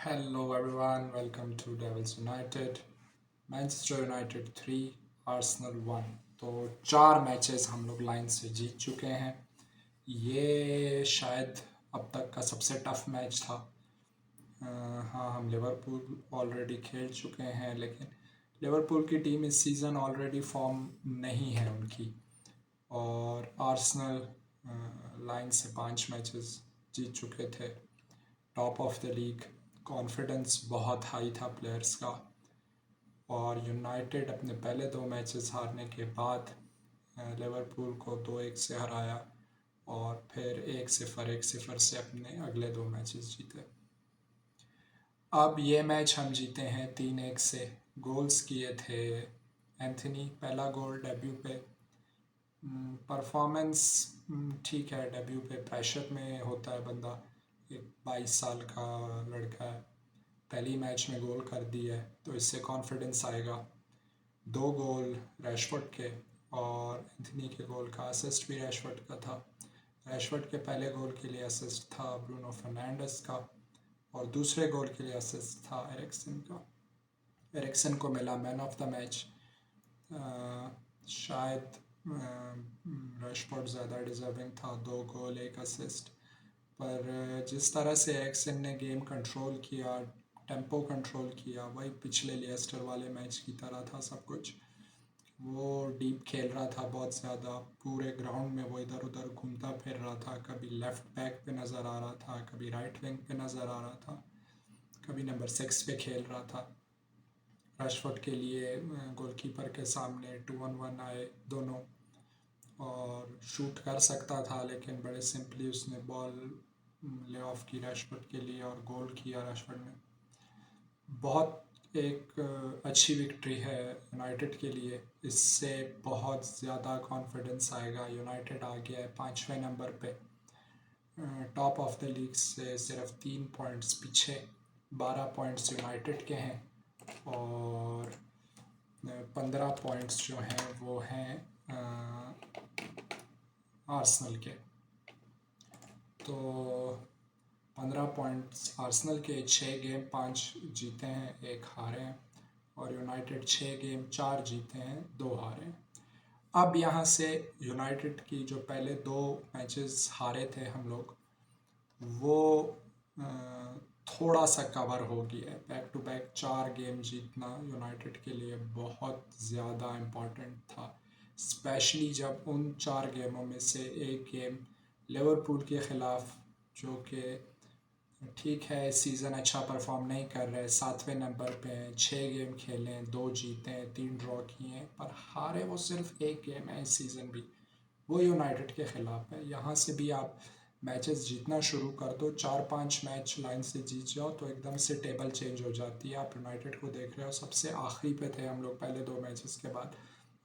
Hello everyone, welcome to Devils United. Manchester United 3 Arsenal 1। तो 4 matches हम लोग line से जीत चुके हैं। ये शायद अब तक का सबसे टफ मैच था। हाँ, हम लिवरपूल ऑलरेडी खेल चुके हैं, लेकिन लिवरपूल की टीम इस सीज़न ऑलरेडी फॉर्म नहीं है उनकी। और आर्सेनल लाइन से 5 मैचेस जीत चुके थे, top of the league. Confidence बहुत हाई था प्लेयर्स का। और यूनाइटेड अपने पहले 2 मैचेस हारने के बाद लिवरपूल को 2-1 से हराया और फिर 1-0 से अपने अगले 2 मैचेस जीते। अब ये मैच हम जीते हैं 3-1 से। गोल्स किए थे एंथनी, पहला गोल डेब्यू पे। परफॉर्मेंस ठीक है, डेब्यू पे प्रेशर में होता है बंदा। एक 22 साल का लड़का है, पहली मैच में गोल कर दिया है तो इससे कॉन्फिडेंस आएगा। 2 गोल रैशफोर्ड के, और एंथनी के गोल का असिस्ट भी रैशफोर्ड का था। रैशफोर्ड के पहले गोल के लिए असिस्ट था ब्रूनो फर्नांडिस का, और दूसरे गोल के लिए असिस्ट था एरिक्सन का। एरिक्सन को मिला मैन ऑफ द मैच। शायद रैशफोर्ड ज़्यादा डिजर्विंग था, 2 गोल 1 असिस्ट। पर जिस तरह से एरिक्सन ने गेम कंट्रोल किया, टेम्पो कंट्रोल किया, वही पिछले लिएस्टर वाले मैच की तरह था सब कुछ। वो डीप खेल रहा था बहुत ज़्यादा, पूरे ग्राउंड में वो इधर उधर घूमता फिर रहा था। कभी लेफ़्ट बैक पे नज़र आ रहा था, कभी राइट विंग पे नज़र आ रहा था, कभी नंबर 6 पे खेल रहा था। रशफोर्ड के लिए गोलकीपर के सामने 2-on-1 आए दोनों, और शूट कर सकता था, लेकिन बड़े सिंपली उसने बॉल ले ऑफ की रशफोर्ड के लिए और गोल किया रशफोर्ड ने। बहुत एक अच्छी विक्ट्री है यूनाइटेड के लिए। इससे बहुत ज़्यादा कॉन्फिडेंस आएगा। यूनाइटेड आ गया है 5वें नंबर पे, टॉप ऑफ द लीग से सिर्फ 3 पॉइंट्स पीछे। 12 पॉइंट्स यूनाइटेड के हैं और 15 पॉइंट्स जो हैं वो हैं आर्सेनल के। तो 15 पॉइंट्स आर्सेनल के। 6 गेम 5 जीते हैं, 1 हारे हैं। और यूनाइटेड 6 गेम 4 जीते हैं, 2 हारे हैं। अब यहाँ से यूनाइटेड की जो पहले 2 मैचेस हारे थे हम लोग, वो थोड़ा सा कवर हो गया है। बैक टू बैक 4 गेम जीतना यूनाइटेड के लिए बहुत ज़्यादा इम्पॉर्टेंट था, स्पेशली जब उन 4 गेमों में से एक गेम लिवरपूल के ख़िलाफ़, जो कि ठीक है इस सीज़न अच्छा परफॉर्म नहीं कर रहे, 7वें नंबर पे हैं, 6 गेम खेले हैं, 2 जीते हैं, 3 ड्रॉ किए हैं, पर हारे वो सिर्फ 1 गेम है इस सीज़न भी, वो यूनाइटेड के ख़िलाफ़ है। यहाँ से भी आप मैचेस जीतना शुरू कर दो, 4-5 मैच लाइन से जीत जाओ तो एकदम से टेबल चेंज हो जाती है। आप यूनाइटेड को देख रहे हो, सबसे आखिरी पे थे हम लोग पहले 2 मैचेस के बाद,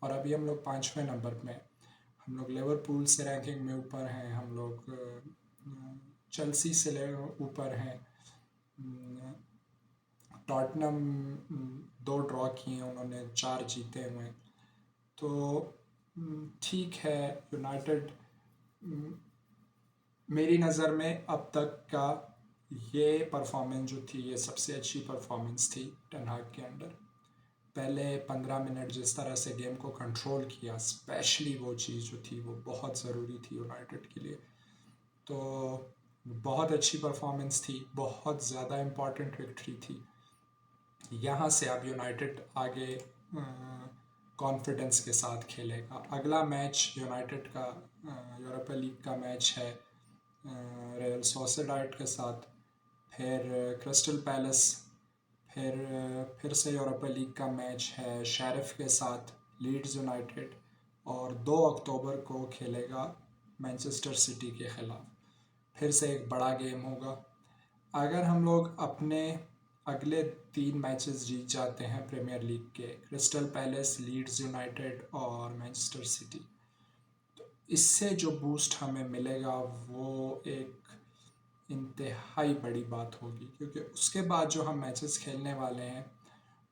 और अभी हम लोग 5वें नंबर में। हम लोग लिवरपूल से रैंकिंग में ऊपर हैं, हम लोग चेल्सी से ऊपर हैं। टॉटनम 2 ड्रॉ किए, उन्होंने 4 जीते हुए हैं। तो ठीक है, यूनाइटेड मेरी नज़र में अब तक का ये परफॉर्मेंस जो थी, ये सबसे अच्छी परफॉर्मेंस थी टेन हाग के अंडर। पहले 15 मिनट जिस तरह से गेम को कंट्रोल किया, स्पेशली वो चीज़ जो थी वो बहुत ज़रूरी थी यूनाइटेड के लिए। तो बहुत अच्छी परफॉर्मेंस थी, बहुत ज़्यादा इम्पॉर्टेंट विक्ट्री थी। यहाँ से अब यूनाइटेड आगे कॉन्फिडेंस के साथ खेलेगा। अगला मैच यूनाइटेड का यूरोपा लीग का मैच है रियल सोसिएडाड के साथ, फिर क्रिस्टल पैलेस, फिर से यूरोपा लीग का मैच है शेरिफ के साथ, लीड्स यूनाइटेड, और 2 अक्टूबर को खेलेगा मैनचेस्टर सिटी के ख़िलाफ़। फिर से एक बड़ा गेम होगा। अगर हम लोग अपने अगले 3 मैचेस जीत जाते हैं प्रीमियर लीग के, क्रिस्टल पैलेस, लीड्स यूनाइटेड और मैनचेस्टर सिटी, तो इससे जो बूस्ट हमें मिलेगा वो एक इंतहाई बड़ी बात होगी, क्योंकि उसके बाद जो हम मैचेस खेलने वाले हैं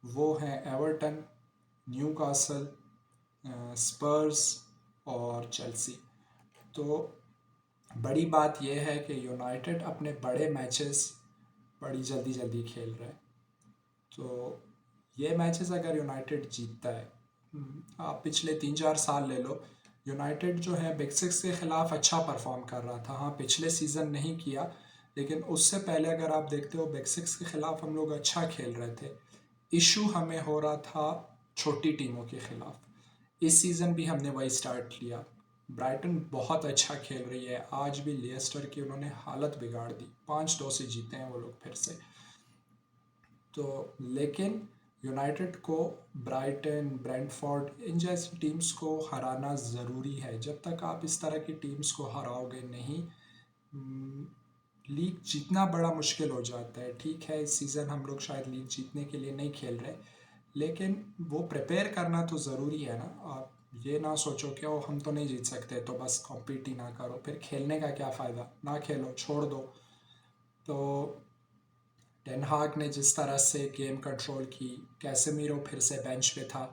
वो हैं एवर्टन, न्यूकासल, स्पर्स और चेल्सी। तो बड़ी बात यह है कि यूनाइटेड अपने बड़े मैचेस, बड़ी जल्दी जल्दी खेल रहा है। तो ये मैचेस अगर यूनाइटेड जीतता है, आप पिछले 3-4 साल ले लो, यूनाइटेड जो है बिग सिक्स के ख़िलाफ़ अच्छा परफॉर्म कर रहा था। हाँ, पिछले सीज़न नहीं किया, लेकिन उससे पहले अगर आप देखते हो बिग सिक्स के ख़िलाफ़ हम लोग अच्छा खेल रहे थे। इशू हमें हो रहा था छोटी टीमों के ख़िलाफ़। इस सीज़न भी हमने वही स्टार्ट किया। ब्राइटन बहुत अच्छा खेल रही है, आज भी लिएस्टर की उन्होंने हालत बिगाड़ दी, 5-2 से जीते हैं वो लोग फिर से। तो लेकिन यूनाइटेड को ब्राइटन, ब्रेंटफोर्ड इन जैसी टीम्स को हराना ज़रूरी है। जब तक आप इस तरह की टीम्स को हराओगे नहीं, लीग जीतना बड़ा मुश्किल हो जाता है। ठीक है, इस सीज़न हम लोग शायद लीग जीतने के लिए नहीं खेल रहे, लेकिन वो प्रिपेयर करना तो ज़रूरी है ना। आप ये ना सोचो कि ओ हम तो नहीं जीत सकते तो बस कॉम्पीट ही ना करो, फिर खेलने का क्या फ़ायदा, ना खेलो, छोड़ दो। तो टेन हाग ने जिस तरह से गेम कंट्रोल की, कैसेमीरो फिर से बेंच पे था,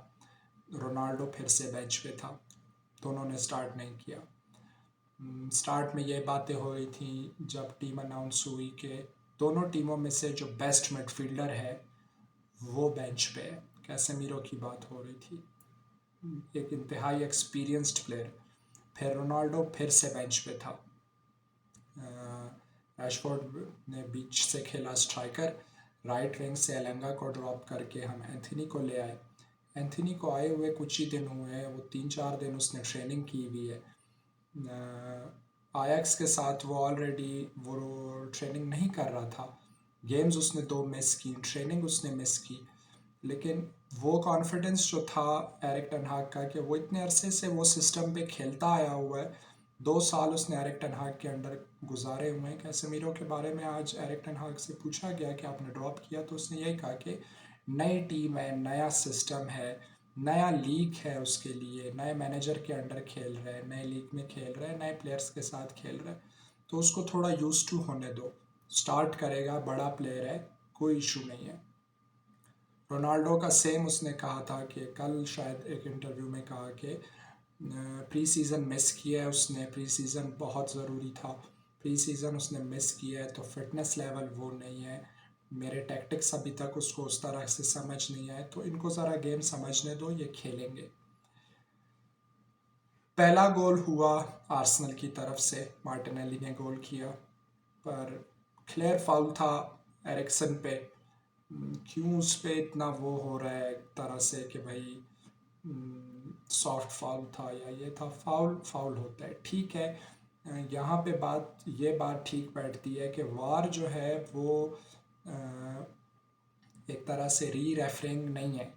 रोनाल्डो फिर से बेंच पे था, दोनों ने स्टार्ट नहीं किया। स्टार्ट में ये बातें हो रही थी जब टीम अनाउंस हुई कि दोनों टीमों में से जो बेस्ट मिडफील्डर है वो बेंच पे है, कैसेमीरो की बात हो रही थी, एक इंतहाई एक्सपीरियंस्ड प्लेयर। फिर रोनाल्डो फिर से बेंच पे था। रैशफोर्ड ने बीच से खेला स्ट्राइकर, राइट विंग से एलेंगा को ड्रॉप करके हम एंथनी को ले आए। एंथनी को आए हुए कुछ ही दिन हुए हैं, वो 3-4 दिन उसने ट्रेनिंग की हुई है। आयक्स के साथ वो ऑलरेडी वो ट्रेनिंग नहीं कर रहा था, गेम्स उसने 2 मिस की, ट्रेनिंग उसने मिस की, लेकिन वो कॉन्फिडेंस जो था एरिक टेन हाग का कि वो इतने अरसे से वो सिस्टम पे खेलता आया हुआ है, 2 साल उसने एरिक टेन हाग के अंडर गुजारे हुए हैं। कैसेमीरो के बारे में आज एरिक टेन हाग से पूछा गया कि आपने ड्रॉप किया, तो उसने यही कहा कि नई टीम है, नया सिस्टम है, नया लीग है, उसके लिए नए मैनेजर के अंडर खेल रहे हैं, नए लीग में खेल रहे हैं, नए प्लेयर्स के साथ खेल रहे हैं, तो उसको थोड़ा यूज टू होने दो, स्टार्ट करेगा, बड़ा प्लेयर है, कोई इशू नहीं है। रोनाल्डो का सेम उसने कहा था कि कल शायद एक इंटरव्यू में कहा कि प्री सीज़न मिस किया है उसने, प्री सीज़न बहुत ज़रूरी था, प्री सीज़न उसने मिस किया है तो फिटनेस लेवल वो नहीं है, मेरे टैक्टिक्स अभी तक उसको उस तरह से समझ नहीं आए, तो इनको ज़रा गेम समझने दो, ये खेलेंगे। पहला गोल हुआ आर्सेनल की तरफ से, मार्टिनेली ने गोल किया, पर क्लियर फाउल था एरिक्सन पे। क्यों उस पर इतना वो हो रहा है एक तरह से कि भाई सॉफ्ट फाउल था या ये था, फाउल फाउल होता है, ठीक है। यहाँ पे ये बात ठीक बैठती है कि वार जो है वो एक तरह से री रेफरिंग नहीं है।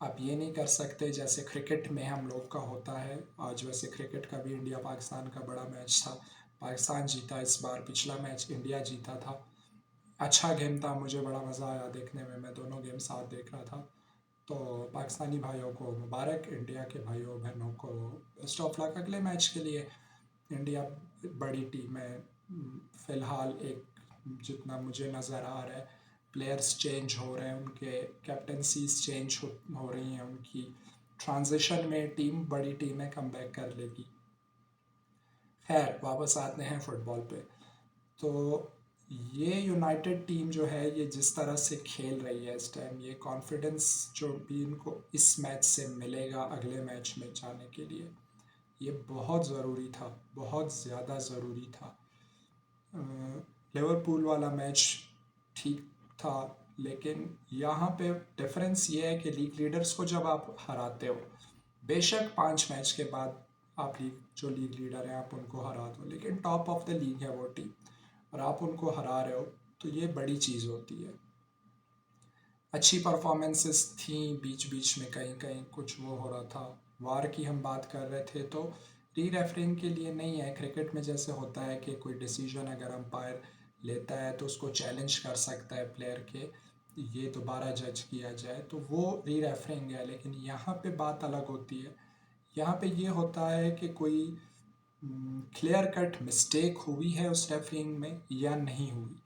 आप ये नहीं कर सकते जैसे क्रिकेट में हम लोग का होता है। आज वैसे क्रिकेट का भी इंडिया पाकिस्तान का बड़ा मैच था, पाकिस्तान जीता इस बार, पिछला मैच इंडिया जीता था, अच्छा गेम था, मुझे बड़ा मज़ा आया देखने में, मैं दोनों गेम साथ देख रहा था। तो पाकिस्तानी भाइयों को मुबारक, इंडिया के भाइयों बहनों को बेस्ट ऑफ लक अगले मैच के लिए। इंडिया बड़ी टीम है, फ़िलहाल एक जितना मुझे नज़र आ रहा है, प्लेयर्स चेंज हो रहे हैं, उनके कैप्टनसीज चेंज हो रही हैं उनकी, ट्रांजिशन में टीम, बड़ी टीमें कम बैक कर लेगी। खैर वापस आते हैं फुटबॉल पे। तो ये यूनाइटेड टीम जो है, ये जिस तरह से खेल रही है इस टाइम, ये कॉन्फिडेंस जो भी इनको इस मैच से मिलेगा अगले मैच में जाने के लिए, ये बहुत ज़रूरी था, बहुत ज़्यादा ज़रूरी था। लिवरपूल वाला मैच ठीक था, लेकिन यहाँ पे डिफरेंस ये है कि लीग लीडर्स को जब आप हराते हो, बेशक 5 मैच के बाद आप जो लीग लीडर हैं आप उनको हरा दो, लेकिन टॉप ऑफ द लीग है वो टीम और आप उनको हरा रहे हो, तो ये बड़ी चीज़ होती है। अच्छी परफॉर्मेंसेस थी, बीच बीच में कहीं कहीं कुछ वो हो रहा था। वार की हम बात कर रहे थे, तो री रेफरिंग के लिए नहीं है। क्रिकेट में जैसे होता है कि कोई डिसीजन अगर अंपायर लेता है तो उसको चैलेंज कर सकता है प्लेयर के, ये दोबारा जज किया जाए, तो वो री रेफरिंग है। लेकिन यहाँ पे बात अलग होती है, यहाँ पे ये होता है कि कोई क्लियर कट मिस्टेक हुई है उस रेफरिंग में या नहीं हुई,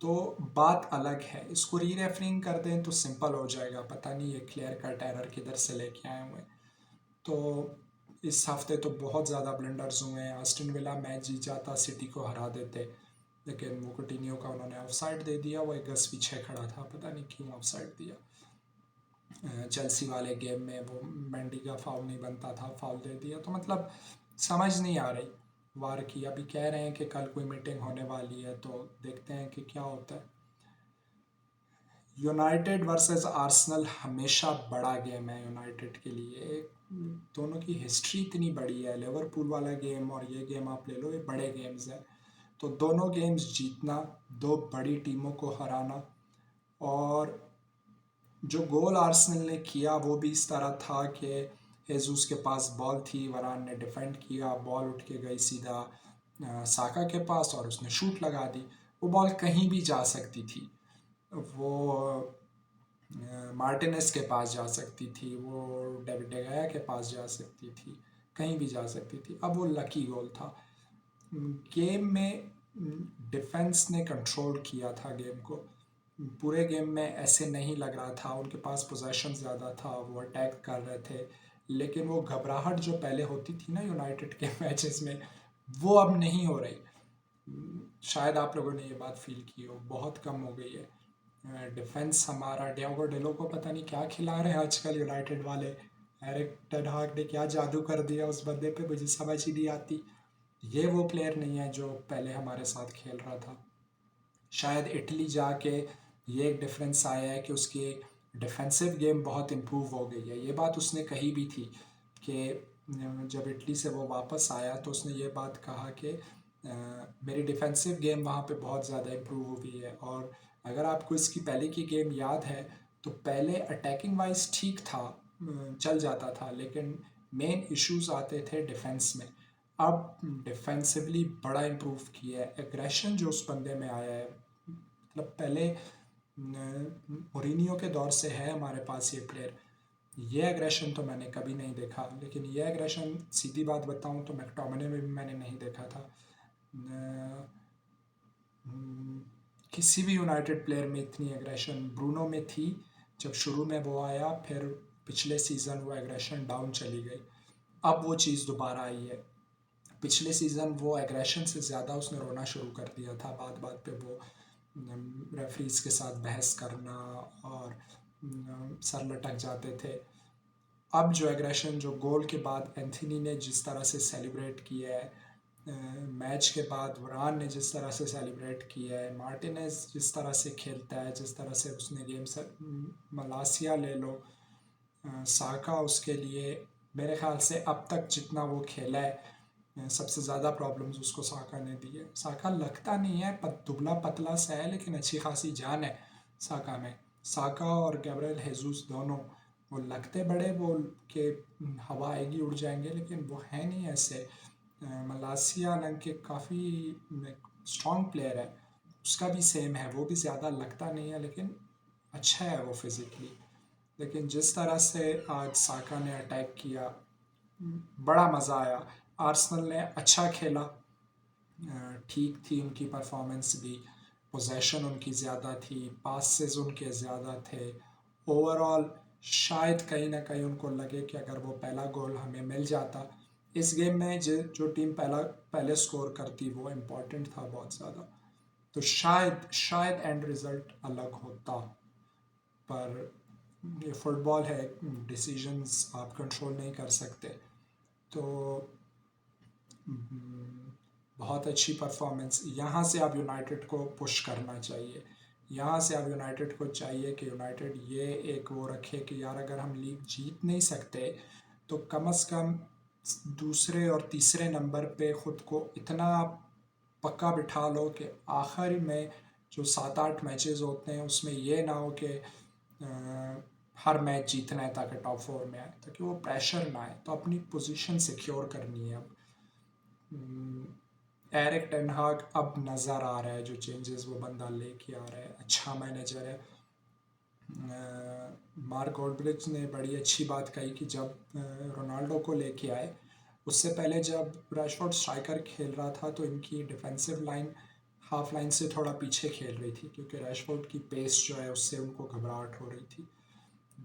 तो बात अलग है। इसको री रेफरिंग कर दें तो सिंपल हो जाएगा, पता नहीं ये क्लियर कट एरर किधर से लेके आए हुए। तो इस हफ्ते तो बहुत ज़्यादा ब्लंडर्स हुए हैं। आस्टन विला मैच जीत जाता, सिटी को हरा देते, लेकिन वो कुटिन्यो का उन्होंने ऑफसाइड दे दिया, वो एक गज पीछे खड़ा था, पता नहीं क्यों ऑफसाइड दिया। चेल्सी वाले गेम में वो मेंडी का फाउल नहीं बनता था, फाउल दे दिया। तो मतलब समझ नहीं आ रही वार की। अभी कह रहे हैं कि कल कोई मीटिंग होने वाली है, तो देखते हैं कि क्या होता है। यूनाइटेड वर्सेस आर्सेनल हमेशा बड़ा गेम है यूनाइटेड के लिए। दोनों की हिस्ट्री इतनी बड़ी है, लिवरपूल वाला गेम और ये गेम आप ले लो, ये बड़े गेम्स हैं। तो दोनों गेम्स जीतना, दो बड़ी टीमों को हराना, और जो गोल आर्सेनल ने किया वो भी इस तरह था कि हेजूस के पास बॉल थी, वरान ने डिफेंड किया, बॉल उठ के गई सीधा साका के पास और उसने शूट लगा दी। वो बॉल कहीं भी जा सकती थी, वो मार्टिनेस के पास जा सकती थी, वो डेविड डेगाया के पास जा सकती थी, कहीं भी जा सकती थी। अब वो लकी गोल था। गेम में डिफेंस ने कंट्रोल किया था गेम को। पूरे गेम में ऐसे नहीं लग रहा था, उनके पास पोजेशन ज़्यादा था, वो अटैक कर रहे थे, लेकिन वो घबराहट जो पहले होती थी ना यूनाइटेड के मैचेस में, वो अब नहीं हो रही। शायद आप लोगों ने ये बात फील की हो, बहुत कम हो गई है। डिफेंस हमारा, डियागो डेलो को पता नहीं क्या खिला रहे हैं आजकल यूनाइटेड वाले। एरिक टेन हाग ने क्या जादू कर दिया उस बंदे पे, मुझे समझ ही नहीं आती। ये वो प्लेयर नहीं है जो पहले हमारे साथ खेल रहा था। शायद इटली जाके ये एक डिफरेंस आया है कि उसकी डिफेंसिव गेम बहुत इम्प्रूव हो गई है। ये बात उसने कही भी थी कि जब इटली से वो वापस आया तो उसने ये बात कहा कि मेरी डिफेंसिव गेम वहाँ पे बहुत ज़्यादा इम्प्रूव हुई है। और अगर आपको इसकी पहले की गेम याद है तो पहले अटैकिंग वाइज ठीक था, चल जाता था, लेकिन मेन इश्यूज आते थे डिफेंस में। अब डिफेंसिवली बड़ा इम्प्रूव किया है, एग्रेशन जो उस बंदे में आया है। मतलब पहले मोरिनियो के दौर से है हमारे पास ये प्लेयर, ये एग्रेशन तो मैंने कभी नहीं देखा। लेकिन ये एग्रेशन सीधी बात बताऊं तो मैकटोमिने में भी मैंने नहीं देखा था। किसी भी यूनाइटेड प्लेयर में इतनी एग्रेशन ब्रूनो में थी जब शुरू में वो आया, फिर पिछले सीज़न वो एग्रेशन डाउन चली गई, अब वो चीज़ दोबारा आई है। पिछले सीज़न वो एग्रेशन से ज़्यादा उसने रोना शुरू कर दिया था, बात बात पे वो रेफरीज के साथ बहस करना और सर लटक जाते थे। अब जो एग्रेशन, जो गोल के बाद एंथनी ने जिस तरह से सेलिब्रेट किया है, मैच के बाद वरान ने जिस तरह से सेलिब्रेट किया है, मार्टिनेज जिस तरह से खेलता है, जिस तरह से उसने गेम से, मलासिया ले लो, साका उसके लिए मेरे ख्याल से अब तक जितना वो खेला है सबसे ज़्यादा प्रॉब्लम्स उसको साका ने दी है। साका लगता नहीं है, दुबला पतला सा है, लेकिन अच्छी खासी जान है साका में। साका और गैब्रियल हेजूस दोनों, वो लगते बड़े वो कि हवा आएगी उड़ जाएंगे, लेकिन वो है नहीं ऐसे। मलासिया लंग के काफ़ी स्ट्रॉन्ग प्लेयर है, उसका भी सेम है, वो भी ज़्यादा लगता नहीं है लेकिन अच्छा है वो फिज़िकली। लेकिन जिस तरह से आज साका ने अटैक किया, बड़ा मज़ा आया। आर्सेनल ने अच्छा खेला, ठीक थी उनकी परफॉर्मेंस भी, पोजेशन उनकी ज़्यादा थी, पासेस उनके ज़्यादा थे। ओवरऑल शायद कहीं ना कहीं उनको लगे कि अगर वो पहला गोल हमें मिल जाता इस गेम में, जो टीम पहले स्कोर करती वो इम्पोर्टेंट था बहुत ज़्यादा, तो शायद एंड रिज़ल्ट अलग होता। पर ये फुटबॉल है, डिसीजंस आप कंट्रोल नहीं कर सकते। तो बहुत अच्छी परफॉर्मेंस, यहाँ से आप यूनाइटेड को पुश करना चाहिए। यहाँ से आप यूनाइटेड को चाहिए कि यूनाइटेड ये एक वो रखे कि यार अगर हम लीग जीत नहीं सकते तो कम से कम दूसरे और तीसरे नंबर पे ख़ुद को इतना पक्का बिठा लो कि आखिर में जो 7-8 मैचेस होते हैं उसमें ये ना हो कि हर मैच जीतना है ताकि टॉप 4 में आए, ताकि वो प्रेशर ना आए। तो अपनी पोजीशन सिक्योर करनी है अब। एरिक टेन हाग अब नज़र आ रहा है, जो चेंजेस वो बंदा लेके आ रहा है, अच्छा मैनेजर है। मार्क ऑल्ड्रिच ने बड़ी अच्छी बात कही कि जब रोनाल्डो को लेके आए, उससे पहले जब रैशफोर्ड स्ट्राइकर खेल रहा था तो इनकी डिफेंसिव लाइन हाफ लाइन से थोड़ा पीछे खेल रही थी, क्योंकि रैशफोर्ड की पेस जो है उससे उनको घबराहट हो रही थी।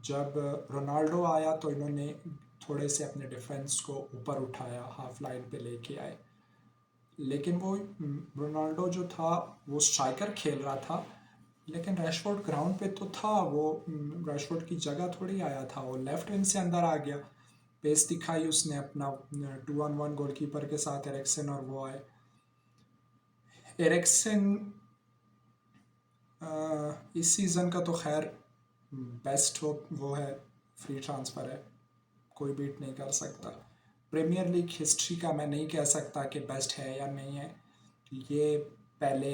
जब रोनाल्डो आया तो इन्होंने थोड़े से अपने डिफेंस को ऊपर उठाया, हाफ लाइन पे लेके आए। लेकिन वो रोनाल्डो जो था वो स्ट्राइकर खेल रहा था, लेकिन रैशफोर्ड ग्राउंड पे तो था वो। रैशफोर्ड की जगह थोड़ी आया था, वो लेफ्ट विंग से अंदर आ गया, पेस दिखाई उसने अपना 2-on-1 गोलकीपर के साथ एरिक्सन, और वो आए। एरिक्सन इस सीज़न का तो खैर बेस्ट वो है, फ्री ट्रांसफ़र है, कोई बीट नहीं कर सकता। प्रीमियर लीग हिस्ट्री का मैं नहीं कह सकता कि बेस्ट है या नहीं है, ये पहले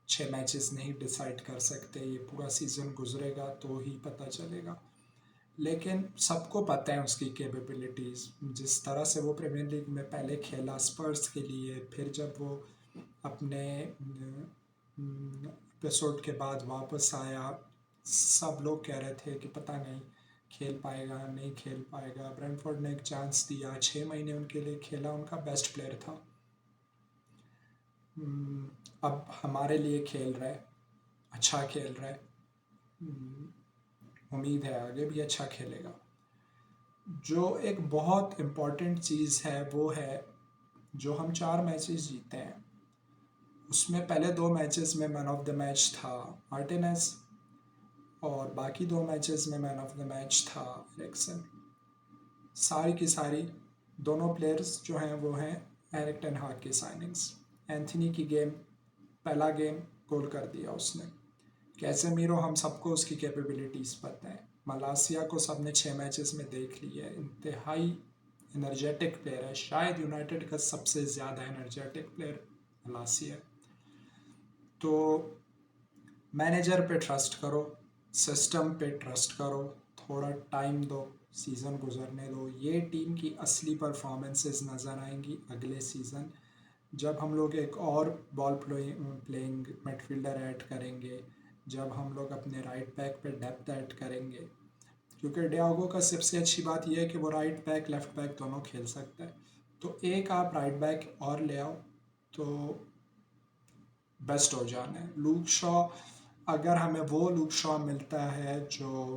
6 मैचेस नहीं डिसाइड कर सकते, ये पूरा सीज़न गुजरेगा तो ही पता चलेगा। लेकिन सबको पता है उसकी कैपेबिलिटीज़, जिस तरह से वो प्रीमियर लीग में पहले खेला स्पर्स के लिए, फिर जब वो अपने एपिसोड के बाद वापस आया, सब लोग कह रहे थे कि पता नहीं खेल पाएगा नहीं खेल पाएगा। ब्रेंटफोर्ड ने एक चांस दिया, 6 महीने उनके लिए खेला, उनका बेस्ट प्लेयर था। अब हमारे लिए खेल रहा है, अच्छा खेल रहा है, उम्मीद है आगे भी अच्छा खेलेगा। जो एक बहुत इम्पॉर्टेंट चीज़ है वो है, जो हम 4 मैचेस जीते हैं उसमें पहले 2 मैचेस में मैन ऑफ द मैच था मार्टिनेज, और बाकी 2 मैचेस में मैन ऑफ द मैच था एरिक्सन। सारी की सारी दोनों प्लेयर्स जो हैं वो हैं एरिक टेन हाग की साइनिंग्स। एंथनी की गेम, पहला गेम गोल कर दिया उसने। कैसेमीरो हम सबको उसकी कैपेबिलिटीज़ पता है, मलासिया को सबने 6 मैचेस में देख लिया है, इंतहाई एनर्जेटिक प्लेयर है, शायद यूनाइटेड का सबसे ज़्यादा एनर्जेटिक प्लेयर मलासिया है। तो मैनेजर पे ट्रस्ट करो, सिस्टम पे ट्रस्ट करो, थोड़ा टाइम दो, सीज़न गुजरने दो। ये टीम की असली परफॉर्मेंसेस नज़र आएंगी अगले सीज़न, जब हम लोग एक और बॉल प्लेइंग मिडफील्डर ऐड करेंगे, जब हम लोग अपने राइट बैक पे डेप्थ ऐड करेंगे। क्योंकि डियागो का सबसे अच्छी बात यह है कि वो राइट बैक लेफ्ट बैक दोनों खेल सकता है, तो एक आप राइट बैक और ले आओ तो बेस्ट हो जाना है। लूक शॉ, अगर हमें वो लूक शॉ मिलता है जो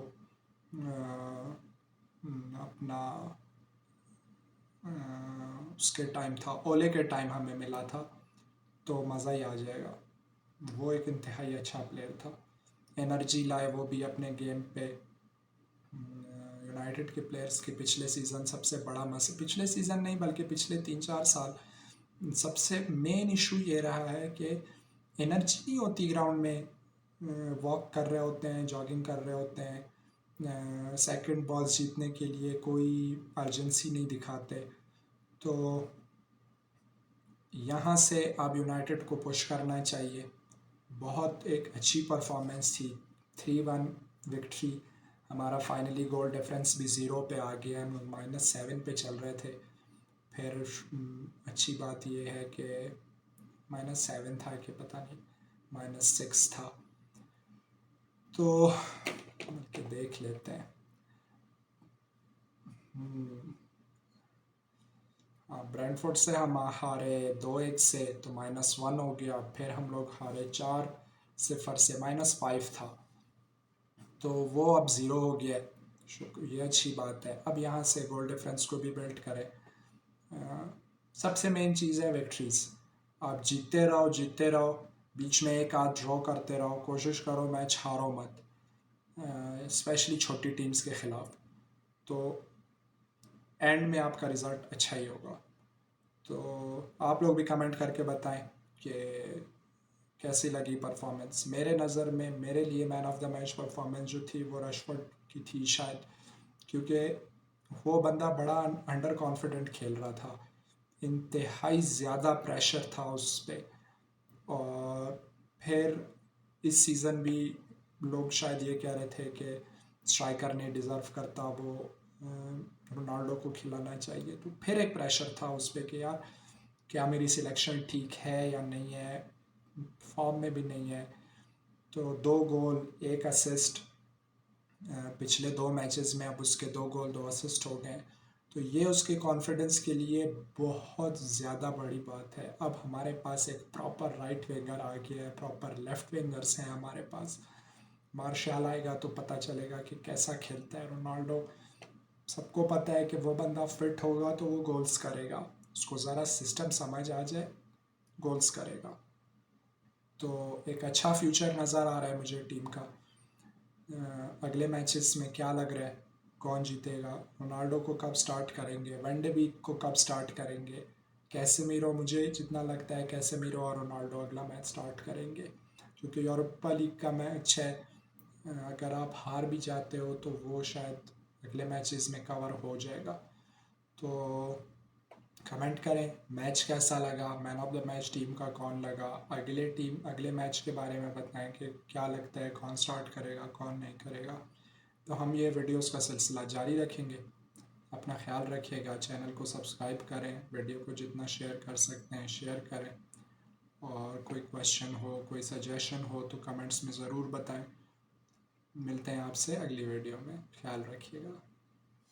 अपना उसके टाइम था, ओले के टाइम हमें मिला था, तो मज़ा ही आ जाएगा। वो एक इंतहाई अच्छा प्लेयर था, एनर्जी लाए वो भी अपने गेम पे। यूनाइटेड के प्लेयर्स के पिछले सीज़न सबसे बड़ा पिछले सीज़न नहीं बल्कि पिछले 3-4 साल सबसे मेन इशू ये रहा है कि एनर्जी नहीं होती ग्राउंड में। वॉक कर रहे होते हैं, जॉगिंग कर रहे होते हैं, सेकंड बॉल्स जीतने के लिए कोई अर्जेंसी नहीं दिखाते। तो यहाँ से अब यूनाइटेड को पुश करना चाहिए। बहुत एक अच्छी परफॉर्मेंस थी, 3-1 विक्ट्री, हमारा फाइनली गोल डिफरेंस भी 0 पे आ गया, हम -7 पे चल रहे थे। फिर अच्छी बात यह है कि -7 था कि पता नहीं -6 था, तो देख लेते हैं। ब्रेंटफोर्ड से हम हारे 2-1 से, तो -1 हो गया। फिर हम लोग हारे 4-0 से, -5 था, तो वो अब 0 हो गया। ये अच्छी बात है। अब यहाँ से गोल डिफरेंस को भी बिल्ड करें। सबसे मेन चीज़ है विक्ट्रीज। आप जीतते रहो जीतते रहो, बीच में एक आध ड्रॉ करते रहो, कोशिश करो मैच हारो मत, स्पेशली छोटी टीम्स के ख़िलाफ़, तो एंड में आपका रिज़ल्ट अच्छा ही होगा। तो आप लोग भी कमेंट करके बताएं कि कैसी लगी परफॉर्मेंस। मेरे नज़र में, मेरे लिए man of the match performance जो थी वो रशफोर्ड की थी शायद, क्योंकि वो बंदा बड़ा अंडर कॉन्फिडेंट खेल रहा था, इंतहाई ज़्यादा प्रेशर था उस पर। और फिर इस सीज़न भी लोग शायद ये कह रहे थे कि स्ट्राइकर नहीं डिज़र्व करता, वो रोनाल्डो को खिलाना चाहिए। तो फिर एक प्रेशर था उस पर कि यार क्या मेरी सिलेक्शन ठीक है या नहीं है, फॉर्म में भी नहीं है। तो 2 गोल 1 असिस्ट पिछले 2 मैचेस में, अब उसके 2 गोल 2 असिस्ट हो गए, तो ये उसके कॉन्फिडेंस के लिए बहुत ज़्यादा बड़ी बात है। अब हमारे पास एक प्रॉपर राइट विंगर आ गया है, प्रॉपर लेफ्ट विंगर्स हैं हमारे पास। मार्शल आएगा तो पता चलेगा कि कैसा खेलता है रोनाल्डो। सबको पता है कि वो बंदा फिट होगा तो वो गोल्स करेगा, उसको ज़रा सिस्टम समझ आ जाए गोल्स करेगा। तो एक अच्छा फ्यूचर नज़र आ रहा है मुझे टीम का। अगले मैचेस में क्या लग रहा है, कौन जीतेगा, रोनाल्डो को कब स्टार्ट करेंगे, वनडे वीक को कब स्टार्ट करेंगे, कैसेमीरो, मुझे जितना लगता है कैसेमीरो और रोनाल्डो अगला मैच स्टार्ट करेंगे, क्योंकि यूरोपा लीग का मैच है। अगर आप हार भी जाते हो तो वो शायद अगले मैचेस में कवर हो जाएगा। तो कमेंट करें मैच कैसा लगा, man of the match team का कौन लगा, अगले मैच के बारे में बताएं कि क्या लगता है कौन स्टार्ट करेगा कौन नहीं करेगा। तो हम ये वीडियोस का सिलसिला जारी रखेंगे। अपना ख्याल रखिएगा, चैनल को सब्सक्राइब करें, वीडियो को जितना शेयर कर सकते हैं शेयर करें, और कोई क्वेश्चन हो कोई सजेशन हो तो कमेंट्स में ज़रूर बताएं। मिलते हैं आपसे अगली वीडियो में, ख्याल रखिएगा।